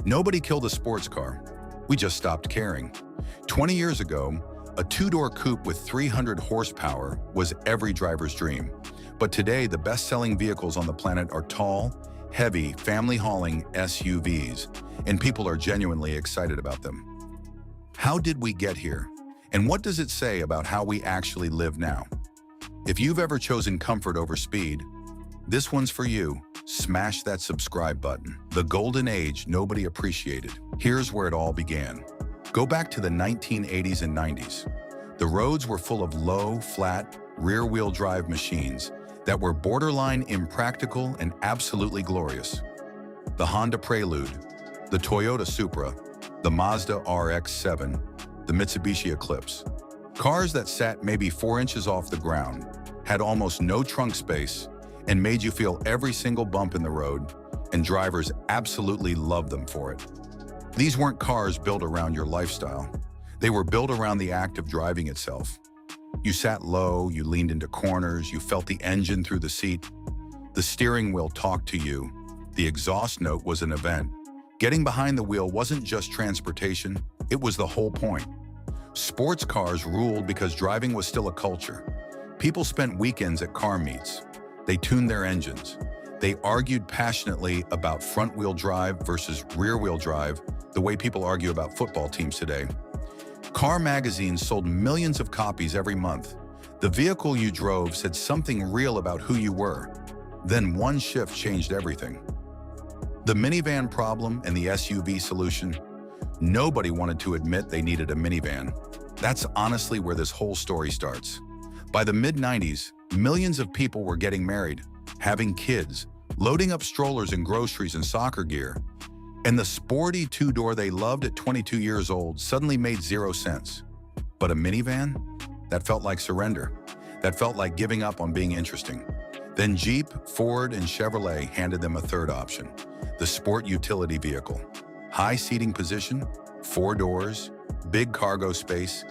Nobody killed a sports car. We just stopped caring. 20 years ago, a two-door coupe with 300 horsepower was every driver's dream. But today, the best-selling vehicles on the planet are tall, heavy, family-hauling SUVs, and people are genuinely excited about them. How did we get here? And what does it say about how we actually live now? If you've ever chosen comfort over speed, this one's for you. Smash that subscribe button. The golden age nobody appreciated. Here's where it all began. Go back to the 1980s and 90s. The roads were full of low, flat, rear-wheel drive machines that were borderline impractical and absolutely glorious. The Honda Prelude, the Toyota Supra, the Mazda RX-7, the Mitsubishi Eclipse. Cars that sat maybe 4 inches off the ground, had almost no trunk space, and made you feel every single bump in the road, and drivers absolutely loved them for it. These weren't cars built around your lifestyle. They were built around the act of driving itself. You sat low, you leaned into corners, you felt the engine through the seat. The steering wheel talked to you. The exhaust note was an event. Getting behind the wheel wasn't just transportation, it was the whole point. Sports cars ruled because driving was still a culture. People spent weekends at car meets. They tuned their engines. They argued passionately about front-wheel drive versus rear-wheel drive, the way people argue about football teams today. Car magazines sold millions of copies every month. The vehicle you drove said something real about who you were. Then one shift changed everything. The minivan problem and the SUV solution. Nobody wanted to admit they needed a minivan. That's honestly where this whole story starts. By the mid-90s, millions of people were getting married, having kids, loading up strollers and groceries and soccer gear. And the sporty two-door they loved at 22 years old suddenly made 0 sense. But a minivan? That felt like surrender. That felt like giving up on being interesting. Then Jeep, Ford, and Chevrolet handed them a third option, the sport utility vehicle. High seating position, 4 doors, big cargo space,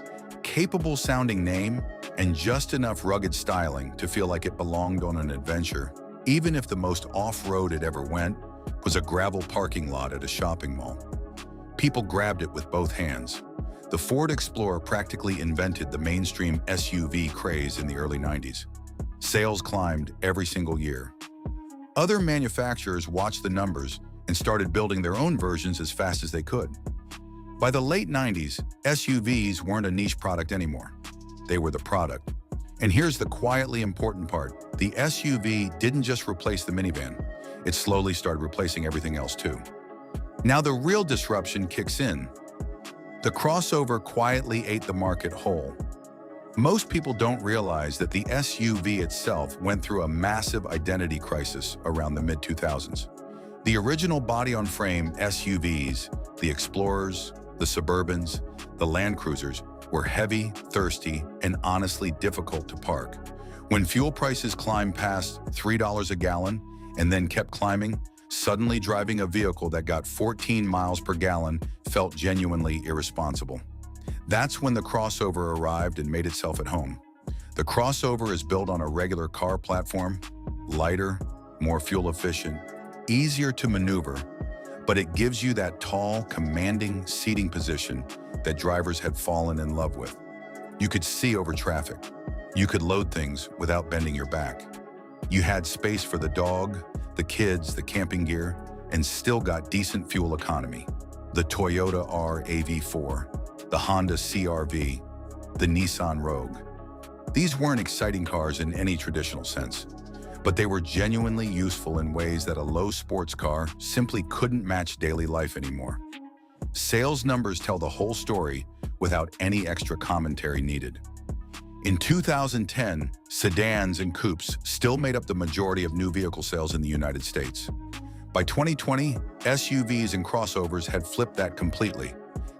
capable sounding name, and just enough rugged styling to feel like it belonged on an adventure, even if the most off-road it ever went was a gravel parking lot at a shopping mall. People grabbed it with both hands. The Ford Explorer practically invented the mainstream SUV craze in the early 90s. Sales climbed every single year. Other manufacturers watched the numbers and started building their own versions as fast as they could. By the late 90s, SUVs weren't a niche product anymore. They were the product. And here's the quietly important part. The SUV didn't just replace the minivan. It slowly started replacing everything else too. Now the real disruption kicks in. The crossover quietly ate the market whole. Most people don't realize that the SUV itself went through a massive identity crisis around the mid-2000s. The original body-on-frame SUVs, the Explorers, the Suburbans, the Land Cruisers, were heavy, thirsty, and honestly difficult to park. When fuel prices climbed past $3 a gallon and then kept climbing, suddenly driving a vehicle that got 14 miles per gallon felt genuinely irresponsible. That's when the crossover arrived and made itself at home. The crossover is built on a regular car platform, lighter, more fuel efficient, easier to maneuver, but it gives you that tall, commanding seating position that drivers had fallen in love with. You could see over traffic. You could load things without bending your back. You had space for the dog, the kids, the camping gear, and still got decent fuel economy. The Toyota RAV4, the Honda CR-V, the Nissan Rogue. These weren't exciting cars in any traditional sense, but they were genuinely useful in ways that a low sports car simply couldn't match daily life anymore. Sales numbers tell the whole story without any extra commentary needed. In 2010, sedans and coupes still made up the majority of new vehicle sales in the United States. By 2020, SUVs and crossovers had flipped that completely,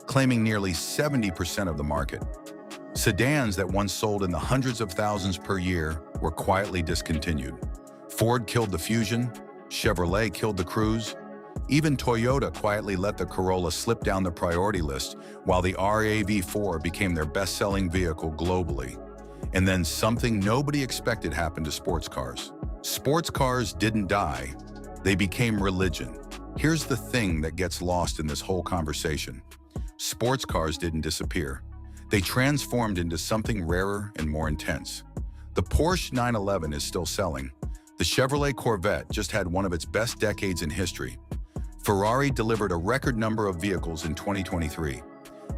claiming nearly 70% of the market. Sedans that once sold in the hundreds of thousands per year were quietly discontinued. Ford killed the Fusion, Chevrolet killed the Cruze, even Toyota quietly let the Corolla slip down the priority list while the RAV4 became their best-selling vehicle globally. And then something nobody expected happened to sports cars. Sports cars didn't die, they became religion. Here's the thing that gets lost in this whole conversation. Sports cars didn't disappear. They transformed into something rarer and more intense. The Porsche 911 is still selling. The Chevrolet Corvette just had one of its best decades in history. Ferrari delivered a record number of vehicles in 2023.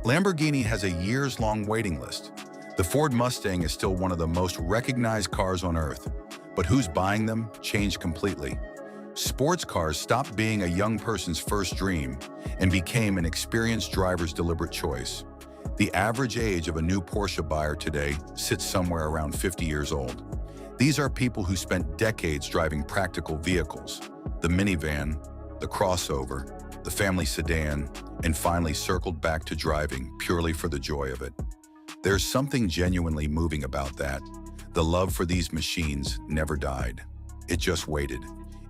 Lamborghini has a years-long waiting list. The Ford Mustang is still one of the most recognized cars on Earth, but who's buying them changed completely. Sports cars stopped being a young person's first dream and became an experienced driver's deliberate choice. The average age of a new Porsche buyer today sits somewhere around 50 years old. These are people who spent decades driving practical vehicles, the minivan, the crossover, the family sedan, and finally circled back to driving purely for the joy of it. There's something genuinely moving about that. The love for these machines never died. It just waited.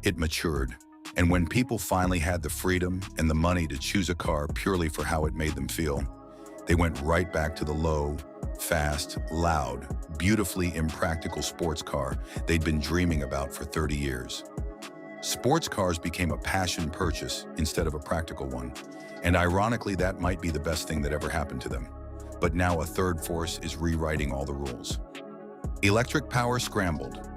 It matured. And when people finally had the freedom and the money to choose a car purely for how it made them feel, they went right back to the low, fast, loud, beautifully impractical sports car they'd been dreaming about for 30 years. Sports cars became a passion purchase instead of a practical one, and ironically that might be the best thing that ever happened to them. But now a third force is rewriting all the rules. Electric power scrambled.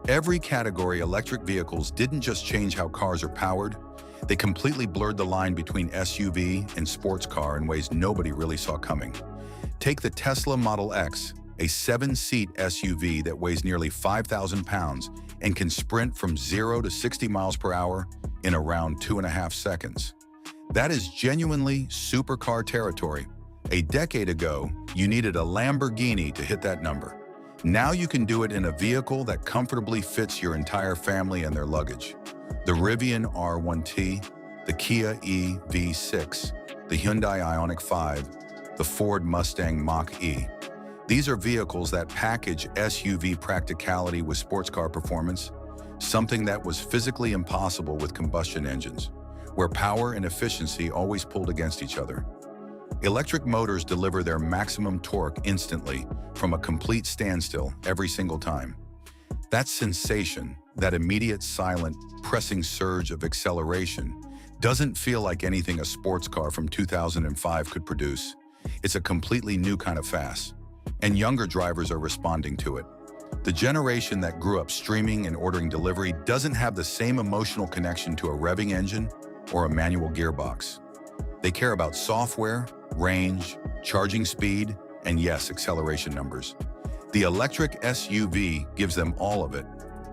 Every category electric vehicles didn't just change how cars are powered, they completely blurred the line between SUV and sports car in ways nobody really saw coming. Take the Tesla Model X, a 7-seat SUV that weighs nearly 5,000 pounds and can sprint from 0 to 60 miles per hour in around 2.5 seconds. That is genuinely supercar territory. A decade ago, you needed a Lamborghini to hit that number. Now you can do it in a vehicle that comfortably fits your entire family and their luggage. The Rivian R1T, the Kia EV6, the Hyundai Ioniq 5, the Ford Mustang Mach-E. These are vehicles that package SUV practicality with sports car performance, something that was physically impossible with combustion engines, where power and efficiency always pulled against each other. Electric motors deliver their maximum torque instantly from a complete standstill every single time. That sensation, that immediate silent, pressing surge of acceleration, doesn't feel like anything a sports car from 2005 could produce. It's a completely new kind of fast, and younger drivers are responding to it. The generation that grew up streaming and ordering delivery doesn't have the same emotional connection to a revving engine or a manual gearbox. They care about software, range, charging speed, and yes, acceleration numbers. The electric SUV gives them all of it,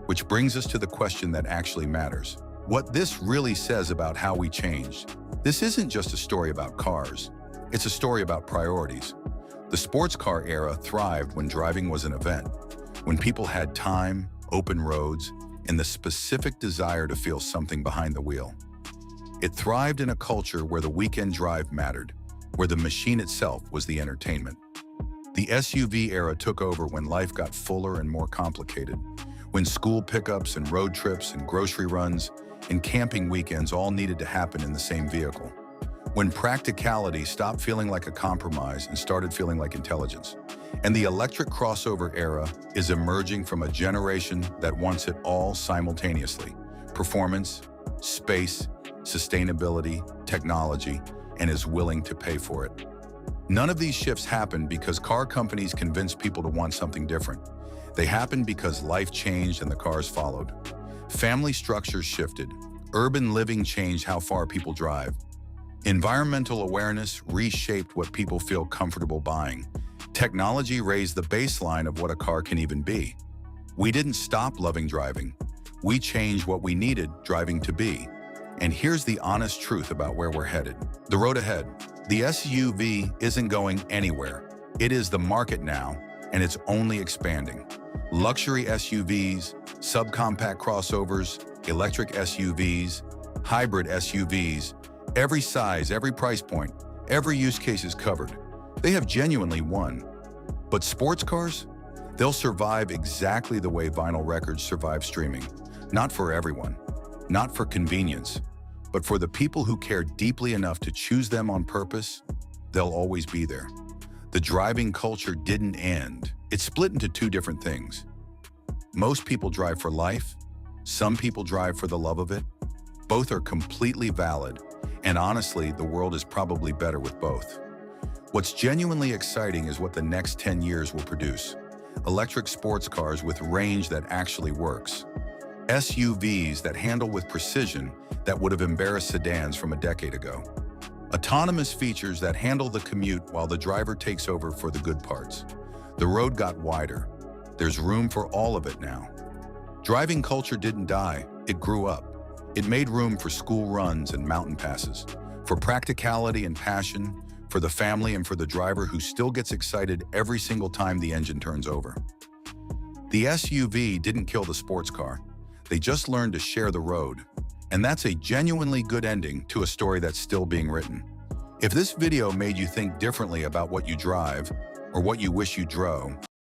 which brings us to the question that actually matters. What this really says about how we changed. This isn't just a story about cars. It's a story about priorities. The sports car era thrived when driving was an event, when people had time, open roads, and the specific desire to feel something behind the wheel. It thrived in a culture where the weekend drive mattered, where the machine itself was the entertainment. The SUV era took over when life got fuller and more complicated, when school pickups and road trips and grocery runs and camping weekends all needed to happen in the same vehicle. When practicality stopped feeling like a compromise and started feeling like intelligence. And the electric crossover era is emerging from a generation that wants it all simultaneously: performance, space, sustainability, technology, and is willing to pay for it. None of these shifts happened because car companies convinced people to want something different. They happened because life changed and the cars followed. Family structures shifted. Urban living changed how far people drive. Environmental awareness reshaped what people feel comfortable buying. Technology raised the baseline of what a car can even be. We didn't stop loving driving. We changed what we needed driving to be. And here's the honest truth about where we're headed. The road ahead. The SUV isn't going anywhere. It is the market now, and it's only expanding. Luxury SUVs, subcompact crossovers, electric SUVs, hybrid SUVs, every size, every price point, every use case is covered. They have genuinely won. But sports cars? They'll survive exactly the way vinyl records survive streaming. Not for everyone, not for convenience, but for the people who care deeply enough to choose them on purpose. They'll always be there. The driving culture didn't end. It split into two different things. Most people drive for life. Some people drive for the love of it. Both are completely valid, and honestly, the world is probably better with both. What's genuinely exciting is what the next 10 years will produce. Electric sports cars with range that actually works. SUVs that handle with precision that would have embarrassed sedans from a decade ago. Autonomous features that handle the commute while the driver takes over for the good parts. The road got wider. There's room for all of it now. Driving culture didn't die, it grew up. It made room for school runs and mountain passes, for practicality and passion, for the family and for the driver who still gets excited every single time the engine turns over. The SUV didn't kill the sports car. They just learned to share the road. And that's a genuinely good ending to a story that's still being written. If this video made you think differently about what you drive or what you wish you drove,